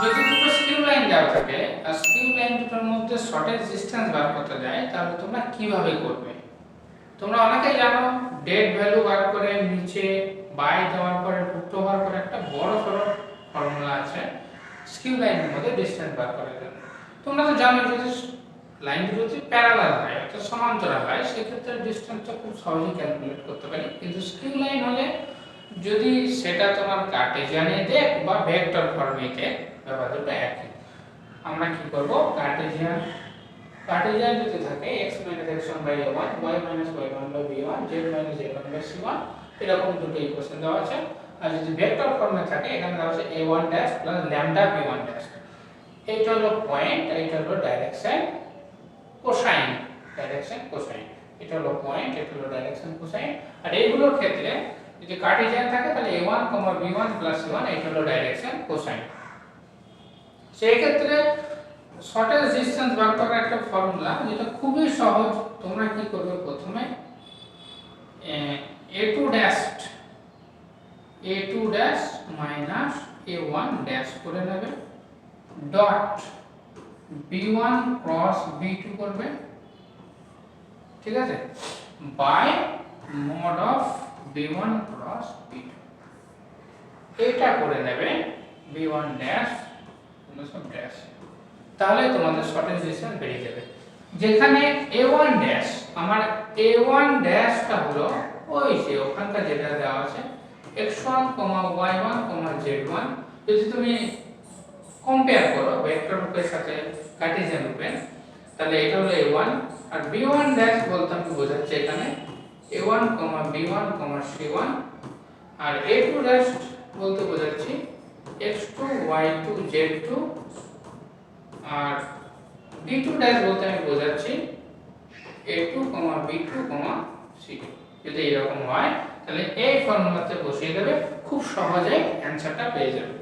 যদি দুটো skew line দেওয়া থাকে আর স্কিউ লাইন দুটোর মধ্যে শর্টেজ ডিসটেন্স বার করতে যায় তাহলে তোমরা কিভাবে করবে? তোমরা অনেকেই জানো ডেড ভ্যালু বার করে নিচে বাই দেওয়ার পরে রুট ওভার করে একটা বড় সড়ো ফর্মুলা আছে স্কিউ লাইনের মধ্যে ডিসটেন্স বার করার জন্য। তোমরা তো জানো যদি লাইন দুটো যদি প্যারালাল হয় অর্থাৎ সমান্তরাল হয় সেক্ষেত্রে ডিসটেন্সটা খুব সহজেই ক্যালকুলেট করতে পারি, কিন্তু স্কিউ লাইন হলে যদি সেটা তোমার কার্টেসিয়ানে দেখ বা ভেক্টর ফর্মে দেখ ব্যাপার দুটো একই। আমরা কি করব, কার্টেসিয়ান যদি থাকে x - x1/a1 y - y1/b1 z - z1/c1 এরকম দুটো ইকুয়েশন দেওয়া আছে। আর যদি ভেক্টর ফর্মে থাকে এখানে দেওয়া আছে a1' + ল্যামডা b1'। এইটা হলো পয়েন্ট, এইটা হলো ডাইরেকশন কোসাইন, এটা হলো পয়েন্ট, এটা হলো ডাইরেকশন কোসাইন। আর এইগুলোর ক্ষেত্রে যদি কার্টেসিয়ান থাকে তাহলে a1, b1 + c1 এটা হলো ডাইরেকশন কোসাইন। সেই ক্ষেত্রে শর্টেজ ডিসটেন্স বার করার একটা ফর্মুলা যেটা খুবই সহজ। তোমরা কি করবে, প্রথমে a2 মাইনাস a1 ড্যাশ করে নেবে, ডট b1 ক্রস b2 করবে, ঠিক আছে, by mod of b1 cross b2 এটা করে নেবে b1 ড্যাশ সব ড্যাশ। তাহলে তোমাদের শর্টেজ ডিসটেন্স বেরিয়ে যাবে। যেখানে a1 ড্যাশ, আমার a1 ড্যাশটা হলো ওই যে ওখানকার যেটা দেওয়া আছে x1, y1, z1। যদি তুমি কম্পেয়ার করো ভেক্টর রূপের সাথে কার্টেসিয়ান রূপে তাহলে এটা হলো a1। আর b1 ড্যাশ বলতে আমি বোঝাচ্ছি এখানে a1, b1, c1। আর a2 ড্যাশ বলতে বোঝাচ্ছি x2, y2, z2। আর d2 ড্যাশ বলতে আমি বোঝাচ্ছি a2, b2, c2। যদি এরকম হয় তাহলে এই ফর্মুলাতে বসিয়ে দেবে, খুব সহজেই অ্যানসারটা পেয়ে যাবে।